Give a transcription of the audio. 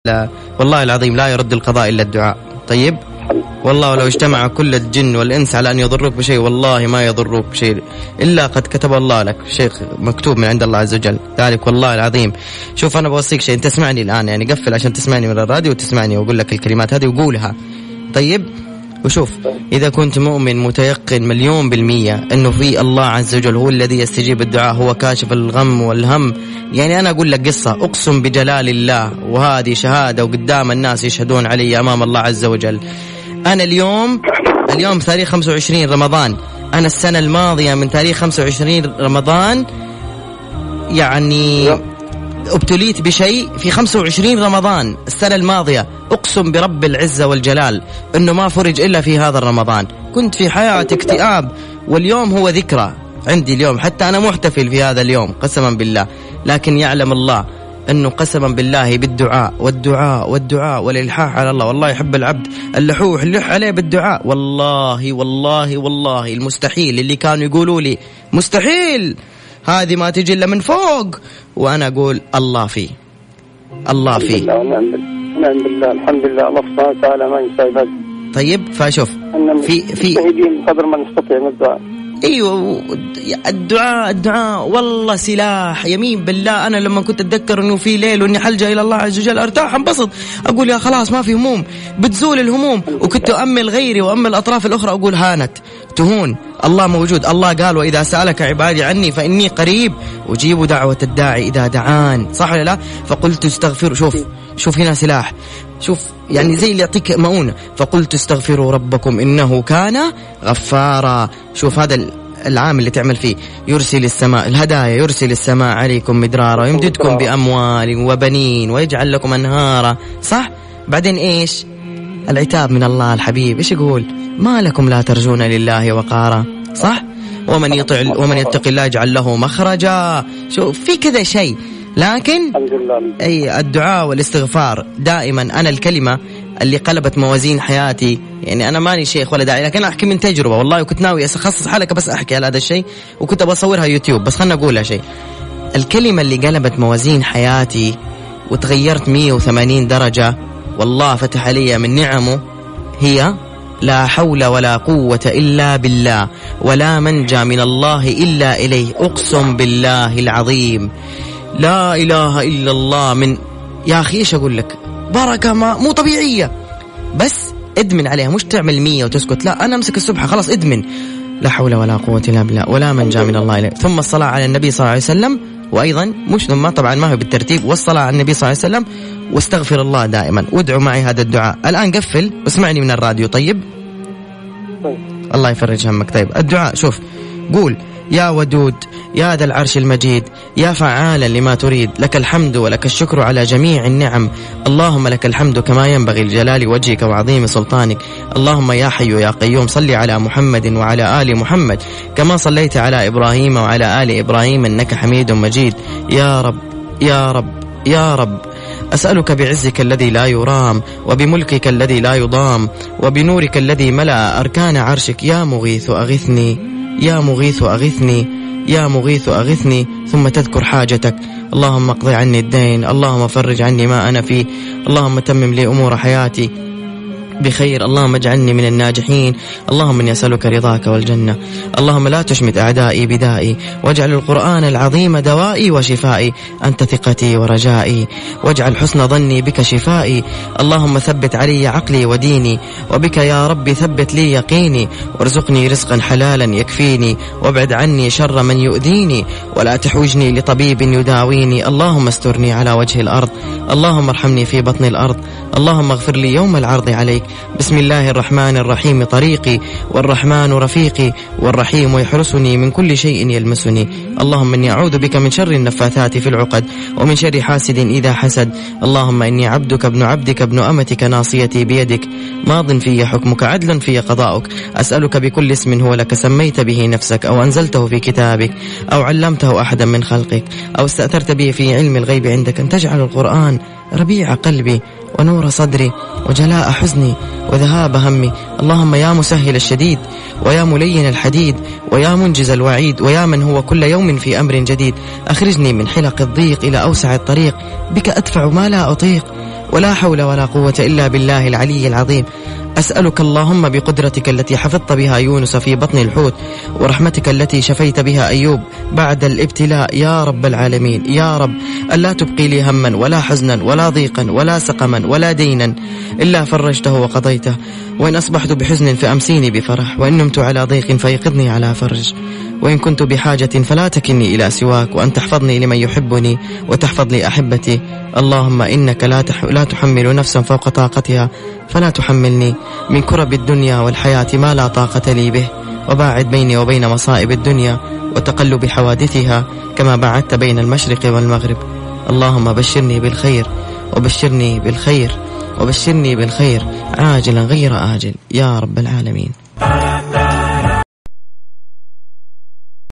لا والله العظيم لا يرد القضاء إلا الدعاء. طيب والله لو اجتمع كل الجن والإنس على أن يضروك بشيء والله ما يضروك بشيء إلا قد كتب الله لك، شيء مكتوب من عند الله عز وجل ذلك والله العظيم. شوف أنا بوصيك شيء، أنت تسمعني الآن يعني قفل عشان تسمعني من الراديو وتسمعني وأقول لك الكلمات هذه وقولها. طيب وشوف إذا كنت مؤمن متيقن 100% أنه في الله عز وجل هو الذي يستجيب الدعاء، هو كاشف الغم والهم. يعني أنا أقول لك قصة أقسم بجلال الله وهذه شهادة وقدام الناس يشهدون علي أمام الله عز وجل. أنا اليوم تاريخ 25 رمضان، أنا السنة الماضية من تاريخ 25 رمضان يعني ابتليت بشيء في 25 رمضان السنة الماضية، أقسم برب العزة والجلال أنه ما فرج إلا في هذا الرمضان. كنت في حياة اكتئاب واليوم هو ذكرى عندي اليوم، حتى أنا محتفل في هذا اليوم قسما بالله. لكن يعلم الله أنه قسما بالله بالدعاء والدعاء والدعاء والإلحاح على الله، والله يحب العبد اللحوح اللح عليه بالدعاء. والله والله والله المستحيل اللي كانوا يقولوا لي مستحيل هذه ما تجي إلا من فوق، وأنا أقول الله فيه الله فيه. نعم بالله الحمد لله، الله سبحانه وتعالى ما يساعد. طيب فشوف في قدر ما نستطيع من الدعاء. ايوه الدعاء والله سلاح يمين بالله. انا لما كنت اتذكر انه في ليل واني حلجة الى الله عز وجل ارتاح انبسط، اقول يا خلاص ما في هموم بتزول الهموم. وكنت أأمل غيري وأمل الأطراف الأخرى أقول هانت تهون، الله موجود. الله قال وإذا سألك عبادي عني فإني قريب أجيب دعوة الداعي إذا دعان، صح ولا لا؟ فقلت استغفر. شوف هنا سلاح، شوف يعني زي اللي يعطيك مؤونة. فقلت استغفروا ربكم إنه كان غفارا. شوف هذا العام اللي تعمل فيه، يرسل السماء الهدايا، يرسل السماء عليكم مدرارا ويمددكم بأموال وبنين ويجعل لكم أنهارا، صح؟ بعدين إيش العتاب من الله الحبيب؟ إيش يقول؟ ما لكم لا ترجون لله وقارا، صح؟ ومن يتق الله يجعل له مخرجا. شوف في كذا شيء. لكن أي الدعاء والاستغفار دائما. أنا الكلمة اللي قلبت موازين حياتي، يعني أنا ماني شيخ ولا داعي لكن أحكي من تجربة والله، وكنت ناوي أخصص حلقة بس أحكي على هذا الشيء وكنت بصورها يوتيوب، بس خلنا أقولها شيء. الكلمة اللي قلبت موازين حياتي وتغيرت 180 درجة والله فتح علي من نعمه هي لا حول ولا قوة إلا بالله ولا منجى من الله إلا إليه. أقسم بالله العظيم لا إله إلا الله. من يا أخي إيش أقول لك، بركة مو طبيعية. بس ادمن عليها، مش تعمل 100 وتسكت، لا أنا أمسك السبحة خلاص ادمن لا حول ولا قوة إلا بالله ولا منجى من الله إليه. ثم الصلاة على النبي صلى الله عليه وسلم، وأيضا مش ثم طبعا ما هو بالترتيب، والصلاة على النبي صلى الله عليه وسلم واستغفر الله دائما. وادعوا معي هذا الدعاء الآن. قفل واسمعني من الراديو. طيب الله يفرج همك. طيب الدعاء شوف، قول يا ودود يا ذا العرش المجيد يا فعالا لما تريد، لك الحمد ولك الشكر على جميع النعم. اللهم لك الحمد كما ينبغي لجلال وجهك وعظيم سلطانك. اللهم يا حي يا قيوم صل على محمد وعلى آل محمد كما صليت على إبراهيم وعلى آل إبراهيم إنك حميد مجيد. يا رب يا رب يا رب أسألك بعزك الذي لا يرام وبملكك الذي لا يضام وبنورك الذي ملأ أركان عرشك، يا مغيث أغثني يا مغيث أغثني يا مغيث أغثني. ثم تذكر حاجتك، اللهم اقضي عني الدين، اللهم فرج عني ما أنا فيه، اللهم تمم لي أمور حياتي بخير، اللهم اجعلني من الناجحين، اللهم اني اسالك رضاك والجنه. اللهم لا تشمت اعدائي بدائي، واجعل القرآن العظيم دوائي وشفائي، انت ثقتي ورجائي، واجعل حسن ظني بك شفائي. اللهم ثبت علي عقلي وديني، وبك يا ربي ثبت لي يقيني، وارزقني رزقا حلالا يكفيني، وابعد عني شر من يؤذيني، ولا تحوجني لطبيب يداويني. اللهم استرني على وجه الارض، اللهم ارحمني في بطن الارض، اللهم اغفر لي يوم العرض عليك. بسم الله الرحمن الرحيم طريقي، والرحمن رفيقي، والرحيم يحرسني من كل شيء يلمسني. اللهم إني أعوذ بك من شر النفاثات في العقد، ومن شر حاسد إذا حسد. اللهم إني عبدك ابن عبدك ابن أمتك ناصيتي بيدك، ماض في حكمك عدل في قضاؤك. أسألك بكل اسم هو لك سميت به نفسك، أو أنزلته في كتابك، أو علمته أحدا من خلقك، أو استأثرت به في علم الغيب عندك، أن تجعل القرآن ربيع قلبي ونور صدري وجلاء حزني وذهاب همي. اللهم يا مسهل الشديد، ويا ملين الحديد، ويا منجز الوعيد، ويا من هو كل يوم في أمر جديد، أخرجني من حلق الضيق إلى أوسع الطريق، بك أدفع ما لا أطيق، ولا حول ولا قوة إلا بالله العلي العظيم. أسألك اللهم بقدرتك التي حفظت بها يونس في بطن الحوت، ورحمتك التي شفيت بها أيوب بعد الابتلاء يا رب العالمين، يا رب ألا تبقي لي هما ولا حزنا ولا ضيقا ولا سقما ولا دينا إلا فرجته وقضيته. وإن أصبحت بحزن فأمسيني بفرح، وإن نمت على ضيق فيقظني على فرج، وإن كنت بحاجة فلا تكلني إلى سواك، وأن تحفظني لمن يحبني وتحفظ لي أحبتي. اللهم إنك لا تحمل نفسا فوق طاقتها، فلا تحملني من كرب الدنيا والحياة ما لا طاقة لي به، وباعد بيني وبين مصائب الدنيا وتقلب حوادثها كما بعدت بين المشرق والمغرب. اللهم بشرني بالخير وبشرني بالخير وبشرني بالخير عاجلا غير آجل يا رب العالمين.